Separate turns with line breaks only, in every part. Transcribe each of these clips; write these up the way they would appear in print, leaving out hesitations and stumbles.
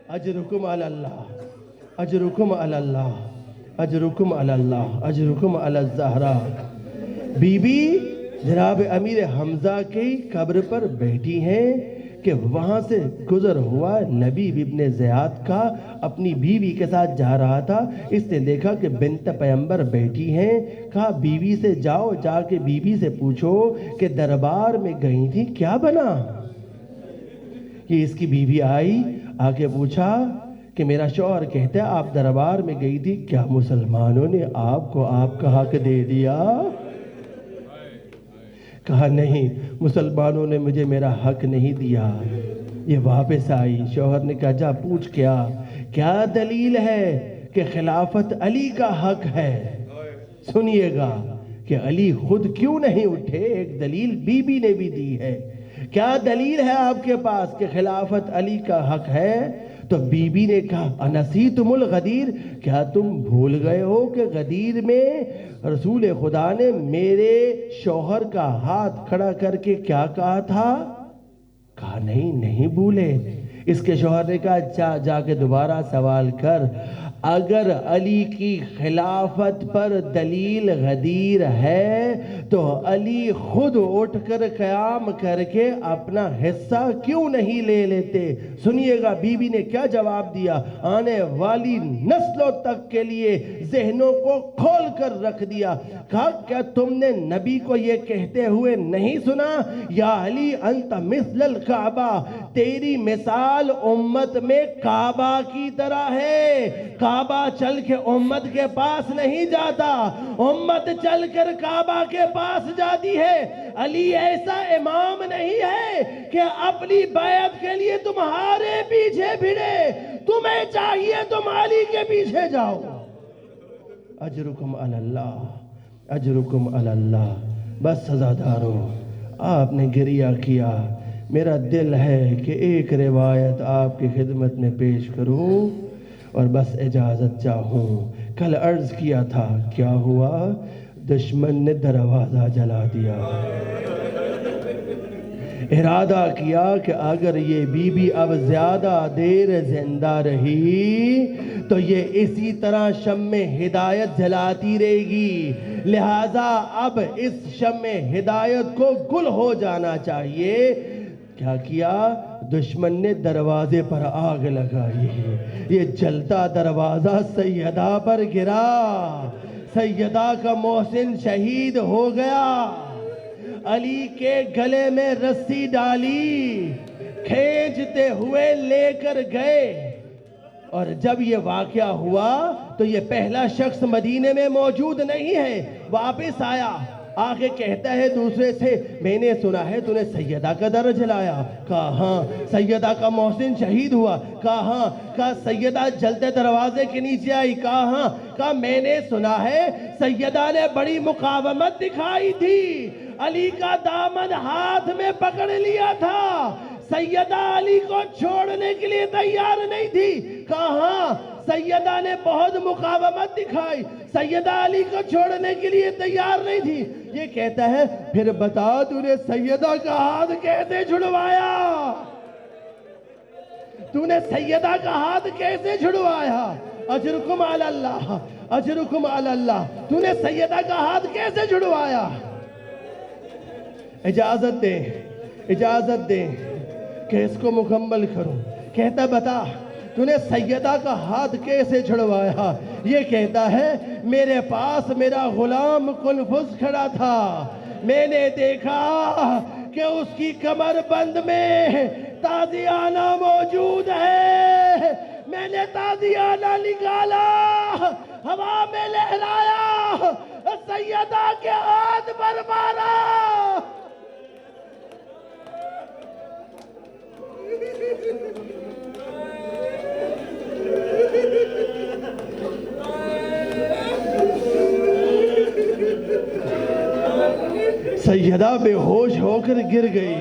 اجرکم Ali Allah, اجرکم Ali Allah, اجرکم Ali Allah, اجرکم Ali Zahra. Be be جناب امیر حمزہ کی قبر پر بیٹھی ہیں کہ وہاں سے گزر ہوا لبیب ابن زیاد کا اپنی بیوی کے ساتھ جا رہا تھا۔ اس نے دیکھا کہ بنت پیغمبر بیٹھی ہیں، کہا بیوی سے جاؤ، جا کے بیوی سے پوچھو کہ دربار میں گئی تھی کیا بنا؟ یہ اس کی بیوی آئی، آگے پوچھا کہ میرا شوہر کہتا ہے آپ دربار میں گئی تھی، کیا مسلمانوں نے آپ کو آپ کا حق دے دیا؟ کہا نہیں، مسلمانوں نے مجھے میرا حق نہیں دیا۔ یہ واپس آئی، شوہر نے کہا جا پوچھ کیا دلیل ہے کہ خلافت علی کا حق ہے؟ سنیے گا کہ علی خود کیوں نہیں اٹھے، ایک دلیل بی بی نے بھی دی ہے۔ کیا دلیل ہے آپ کے پاس کہ خلافت علی کا حق ہے؟ تو بی بی نے کہا انسیتم الغدیر، کیا تم بھول گئے ہو کہ غدیر میں رسول خدا نے میرے شوہر کا ہاتھ کھڑا کر کے کیا کہا تھا؟ کہا نہیں بھولے۔ اس کے شوہر نے کہا جا کے دوبارہ سوال کر، اگر علی کی خلافت پر دلیل غدیر ہے تو علی خود اٹھ کر قیام کر کے اپنا حصہ کیوں نہیں لے لیتے؟ سنیے گا بی بی نے کیا جواب دیا، آنے والی نسلوں تک کے لیے ذہنوں کو کھول کر رکھ دیا۔ کہا کیا تم نے نبی کو یہ کہتے ہوئے نہیں سنا، یا علی انت مثل الکعبہ، تیری مثال امت میں کعبہ کی طرح ہے۔ کعبہ چل کے امت کے پاس نہیں جاتا، امت چل کر کعبہ کے پاس جاتی ہے۔ علی ایسا امام نہیں ہے کہ اپنی بیعت کے لیے تمہارے پیچھے بھیڑے، تمہیں چاہیے تم علی کے پیچھے جاؤ۔ اجرکم علی اللہ، اجرکم علی اللہ۔ بس سزاداروں، آپ نے گریہ کیا، میرا دل ہے کہ ایک روایت آپ کی خدمت میں پیش کروں اور بس اجازت چاہوں۔ کل عرض کیا تھا، کیا ہوا؟ دشمن نے دروازہ جلا دیا۔ ارادہ کیا کہ اگر یہ بی بی اب زیادہ دیر زندہ رہی تو یہ اسی طرح شمع ہدایت جلاتی رہے گی، لہٰذا اب اس شمع ہدایت کو گل ہو جانا چاہیے۔ کیا کیا؟ دشمن نے دروازے پر آگ لگائی، یہ جلتا دروازہ سیدہ پر گرا، سیدہ کا محسن شہید ہو گیا۔ علی کے گلے میں رسی ڈالی، کھینچتے ہوئے لے کر گئے، اور جب یہ واقعہ ہوا تو یہ پہلا شخص مدینے میں موجود نہیں ہے، واپس آیا، آگے کہتا ہے دوسرے سے، میں نے سنا ہے تو نے سیدہ کا در جلایا؟ کہا ہاں۔ سیدہ کا محسن شہید ہوا؟ کہا ہاں۔ کہا سیدہ جلتے دروازے کے نیچے آئی؟ کہا ہاں۔ کہا میں نے سنا ہے سیدہ نے بڑی مقاومت دکھائی تھی، علی کا دامن ہاتھ میں پکڑ لیا تھا، سیدہ علی کو چھوڑنے کے لیے تیار نہیں تھی؟ کہا ہاں۔ سیدہ نے بہت مقاومت دکھائی، سیدہ علی کو چھوڑنے کے لیے تیار نہیں تھی۔ یہ کہتا ہے پھر بتا تو نے سیدہ کا ہاتھ کیسے چھڑوایا؟ تو نے سیدہ کا ہاتھ کیسے چھڑوایا؟ اجرکم علی اللہ، اجرکم علی اللہ۔ تو نے سیدہ کا ہاتھ کیسے چھڑوایا؟ اجازت دیں، اجازت دیں کہ اس کو مکمل کروں۔ کہتا بتا تو نے سیدہ کا ہاتھ کیسے چھڑوایا؟ یہ کہتا ہے میرے پاس میرا غلام کنفس کھڑا تھا، میں نے دیکھا کہ اس کی کمر بند میں تازیانہ موجود ہے، میں نے تازیانہ نکالا، ہوا میں لہرایا، سیدہ کے ہاتھ پر مارا۔ سیدہ بے ہوش ہو کر گر گئی۔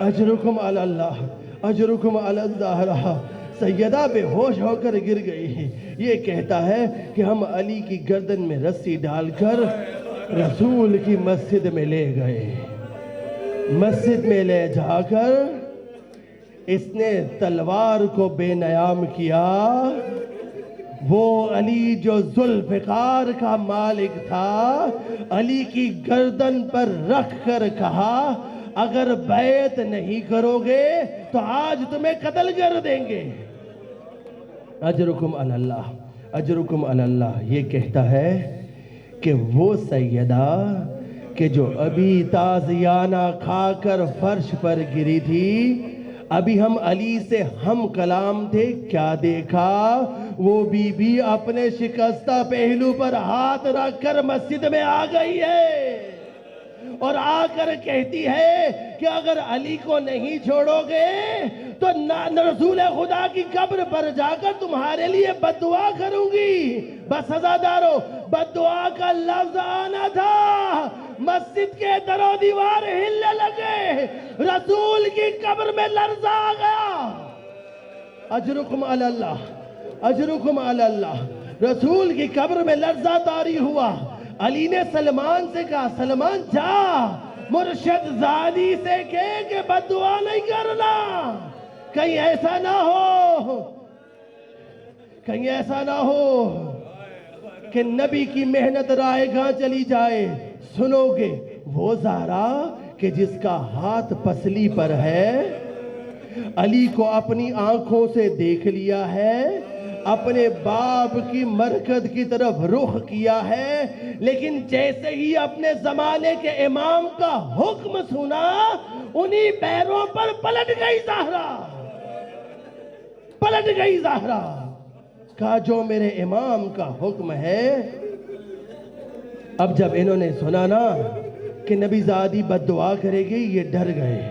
اجرکم علی اللہ، اجرکم علی الزہرا۔ سیدہ بے ہوش ہو کر گر گئی۔ یہ کہتا ہے کہ ہم علی کی گردن میں رسی ڈال کر رسول کی مسجد میں لے گئے، مسجد میں لے جا کر اس نے تلوار کو بے نیام کیا، وہ علی جو ذوالفقار کا مالک تھا، علی کی گردن پر رکھ کر کہا اگر بیعت نہیں کرو گے تو آج تمہیں قتل کر دیں گے۔ اجرکم علی اللہ، اجرکم علی اللہ، یہ کہتا ہے کہ وہ سیدہ کہ جو ابھی تازیانہ کھا کر فرش پر گری تھی، ابھی ہم علی سے ہم کلام تھے، کیا دیکھا؟ وہ بی بی اپنے شکستہ پہلو پر ہاتھ رکھ کر مسجد میں آ گئی ہے اور آ کر کہتی ہے کہ اگر علی کو نہیں چھوڑو گے تو رسول خدا کی قبر پر جا کر تمہارے لیے بد دعا کروں گی۔ بس عزادارو، بد دعا کا لفظ آنا تھا، مسجد کے در و دیوار ہلنے لگے، رسول کی قبر میں لرزہ آ گیا۔ اجرکم علی اللہ، اجرکم علی اللہ، رسول کی قبر میں لرزہ طاری ہوا۔ علی نے سلمان سے کہا سلمان جا مرشد زادی سے کہے کہ بد دعا نہیں کرنا، کہیں ایسا نہ ہو، کہیں ایسا نہ ہو کہ نبی کی محنت رائے گاں چلی جائے۔ سنو گے وہ زہرا کہ جس کا ہاتھ پسلی پر ہے، علی کو اپنی آنکھوں سے دیکھ لیا ہے، اپنے باپ کی مرکز کی طرف رخ کیا ہے، لیکن جیسے ہی اپنے زمانے کے امام کا حکم سنا، انہی پیروں پر پلٹ گئی زہرا، پلٹ گئی زہرا، کہا جو میرے امام کا حکم ہے۔ اب جب انہوں نے سنا نا کہ نبی زادی بد دعا کرے گی، یہ ڈر گئے،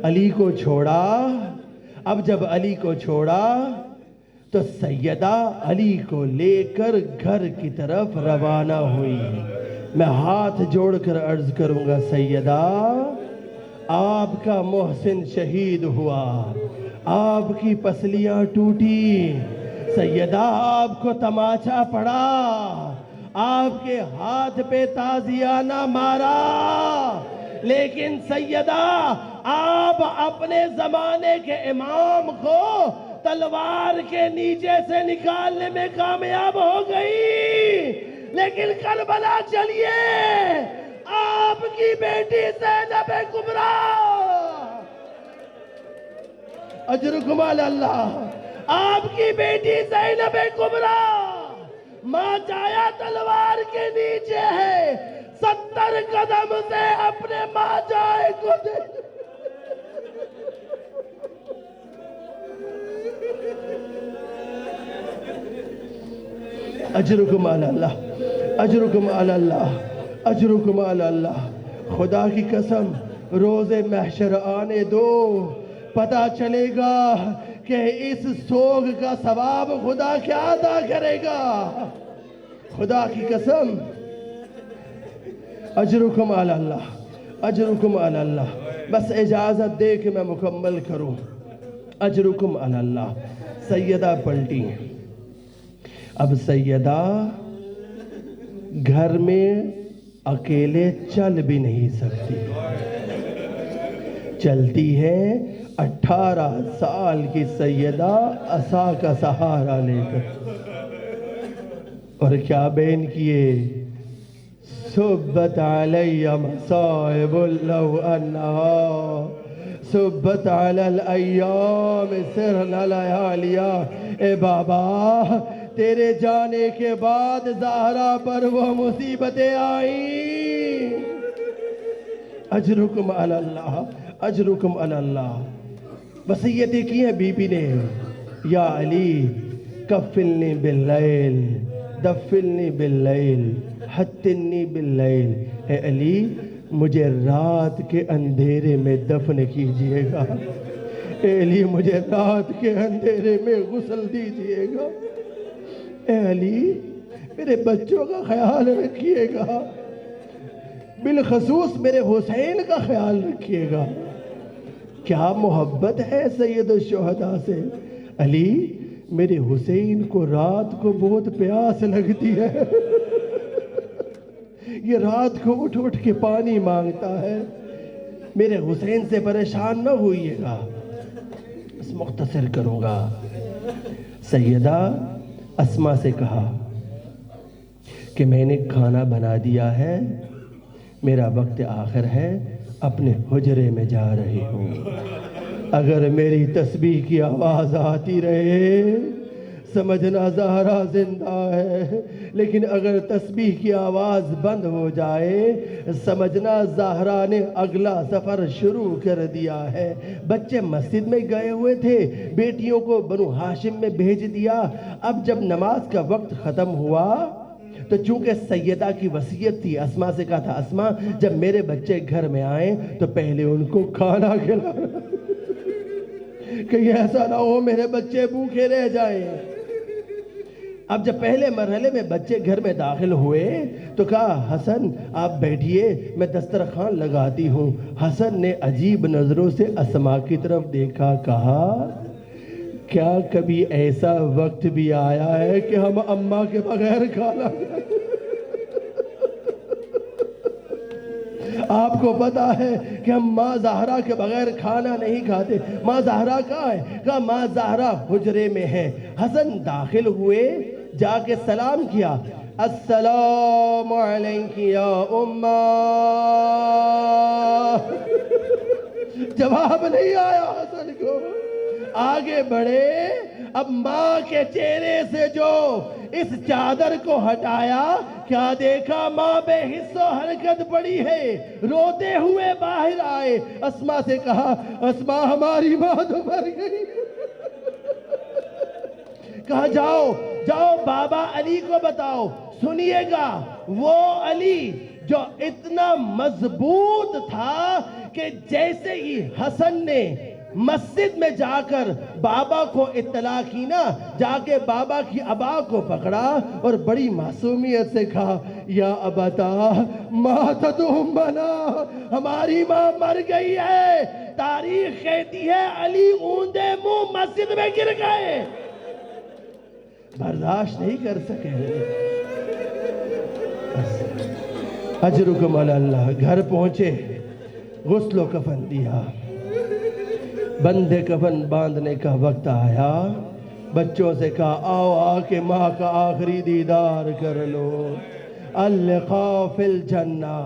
علی کو چھوڑا۔ اب جب علی کو چھوڑا تو سیدہ علی کو لے کر گھر کی طرف روانہ ہوئی۔ میں ہاتھ جوڑ کر عرض کروں گا سیدہ، آپ کا محسن شہید ہوا، آپ کی پسلیاں ٹوٹی، سیدہ آپ کو تماچا پڑا، آپ کے ہاتھ پہ تازیانہ مارا، لیکن سیدہ آپ اپنے زمانے کے امام کو تلوار کے نیچے سے نکالنے میں کامیاب ہو گئی، لیکن کربلا چلیے آپ کی بیٹی زینب کبریٰ، اجرکم علی اللہ، آپ کی بیٹی زینب کبریٰ ماں جایا تلوار کے نیچے ہے، 70 قدم سے اپنے ماں جائے کو دے۔ اجرکم علی اللہ، اجرکم علی اللہ، اجرکم علی اللہ، خدا کی قسم روز محشر آنے دو، پتہ چلے گا کہ اس سوگ کا ثواب خدا کیا ادا کرے گا، خدا کی قسم۔ اجرکم علی اللہ، اجرکم علی اللہ، بس اجازت دے کہ میں مکمل کروں۔ اجرکم علی اللہ، سیدہ پلٹی، اب سیدہ گھر میں اکیلے چل بھی نہیں سکتی، چلتی ہے 18 سال کی سیدہ عصا کا سہارا لے کر، اور کیا بین کیے، صبت علی مصائب لو انہا صبت علی الایام سرنا لیالیا۔ اے بابا تیرے جانے کے بعد زہرا پر وہ مصیبتیں آئیں، اجرکم علی اللہ، اجرکم علی اللہ، وصیتیں کی ہیں بی بی نے، یا علی کفلنی باللیل دفلنی باللیل حتنی باللیل، اے علی مجھے رات کے اندھیرے میں دفن کیجئے گا، اے علی مجھے رات کے اندھیرے میں غسل دیجئے گا، اے علی میرے بچوں کا خیال رکھیے گا، بالخصوص میرے حسین کا خیال رکھیے گا۔ کیا محبت ہے سید الشہداء سے، علی میرے حسین کو رات کو بہت پیاس لگتی ہے، یہ رات کو اٹھ اٹھ کے پانی مانگتا ہے، میرے حسین سے پریشان نہ ہوئیے گا۔ مختصر کروں گا۔ سیدہ اسما سے کہا کہ میں نے کھانا بنا دیا ہے، میرا وقت آخر ہے، اپنے حجرے میں جا رہی ہوں۔ اگر میری تسبیح کی آواز آتی رہے سمجھنا زہرا زندہ ہے، لیکن اگر تسبیح کی آواز بند ہو جائے سمجھنا زہرا نے اگلا سفر شروع کر دیا ہے۔ بچے مسجد میں گئے ہوئے تھے، بیٹیوں کو بنو ہاشم میں بھیج دیا۔ اب جب نماز کا وقت ختم ہوا تو چونکہ سیدہ کی وصیت تھی، اسما سے کہا تھا اسما جب میرے بچے گھر میں آئیں تو پہلے ان کو کھانا کھلانا، کہ ایسا نہ ہو میرے بچے بھوکے رہ جائیں۔ اب جب پہلے مرحلے میں بچے گھر میں داخل ہوئے تو کہا حسن آپ بیٹھیے میں دسترخوان لگاتی ہوں۔ حسن نے عجیب نظروں سے اسما کی طرف دیکھا، کہا کیا کبھی ایسا وقت بھی آیا ہے کہ ہم اماں کے بغیر کھانا کھائیں؟ آپ کو پتا ہے کہ ہم ماں زہرا کے بغیر کھانا نہیں کھاتے۔ ماں زہرا کہاں ہے؟ کہا ماں زہرا حجرے میں ہے۔ حسن داخل ہوئے، جا کے سلام کیا، السلام علیک یا اماں۔ جواب نہیں آیا حسن کو۔ آگے بڑھے، اب ماں کے چہرے سے جو اس چادر کو ہٹایا، کیا دیکھا ماں بے حس و حرکت پڑی ہے، روتے ہوئے باہر آئے۔ اسما سے کہا اسما ہماری ماں تو مر گئی۔ کہا جاؤ جاؤ بابا علی کو بتاؤ۔ سنیے گا وہ علی جو اتنا مضبوط تھا کہ جیسے ہی حسن نے مسجد میں جا کر بابا کو اطلاع کی نا، جا کے بابا کی ابا کو پکڑا اور بڑی معصومیت سے کہا یا ابتا ماتت امنا، ہماری ماں مر گئی ہے۔ تاریخ کہتی ہے علی اوندے منہ مسجد میں گر گئے، برداشت نہیں کر سکے۔ اجرکم علی اللہ۔ گھر پہنچے، غسل و کفن دیا، بندے کفن باندھنے کا وقت آیا، بچوں سے کہا آؤ آ کے ماں کا آخری دیدار کر لو، اللقاء فی الجنہ،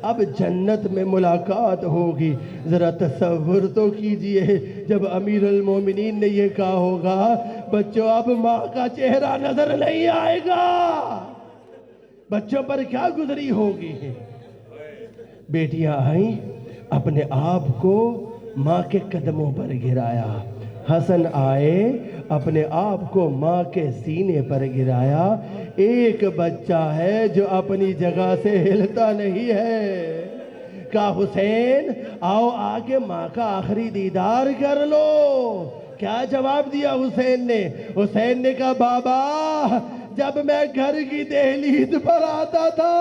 اب جنت میں ملاقات ہوگی۔ ذرا تصور تو کیجئے جب امیر المومنین نے یہ کہا ہوگا بچوں اب ماں کا چہرہ نظر نہیں آئے گا، بچوں پر کیا گزری ہوگی۔ بیٹیاں آئیں، اپنے آپ کو ماں کے قدموں پر گرایا۔ حسن آئے، اپنے آپ کو ماں کے سینے پر گرایا۔ ایک بچہ ہے جو اپنی جگہ سے ہلتا نہیں ہے۔ کہا حسین آؤ آگے ماں کا آخری دیدار کر لو۔ کیا جواب دیا حسین نے؟ حسین نے کہا بابا جب میں گھر کی دہلیز پر آتا تھا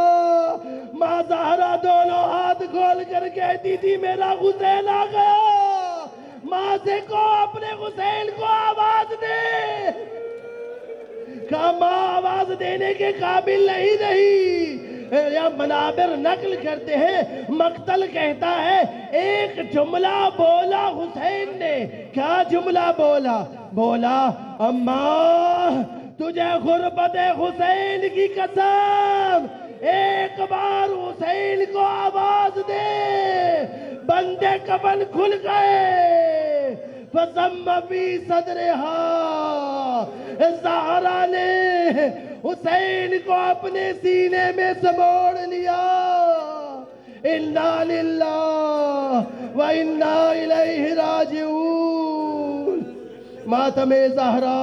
ماں زہرا دونوں ہاتھ کھول کر کہتی تھی میرا حسین آ گیا، ماں سے کو اپنے حسین کو آواز دے۔ کہا ماں آواز دینے کے قابل نہیں یا منابر نقل کرتے ہیں، مقتل کہتا ہے ایک جملہ بولا حسین نے۔ کیا جملہ بولا؟ بولا اماں تجھے غربت حسین کی قسم ایک بار حسین کو آواز دے۔ بندے کفن کھل گئے، فضم فی صدرہا، زہرا نے حسین کو اپنے سینے میں سموڑ لیا۔ انا للہ و انا الیہ راجعون۔ ماتم زہرا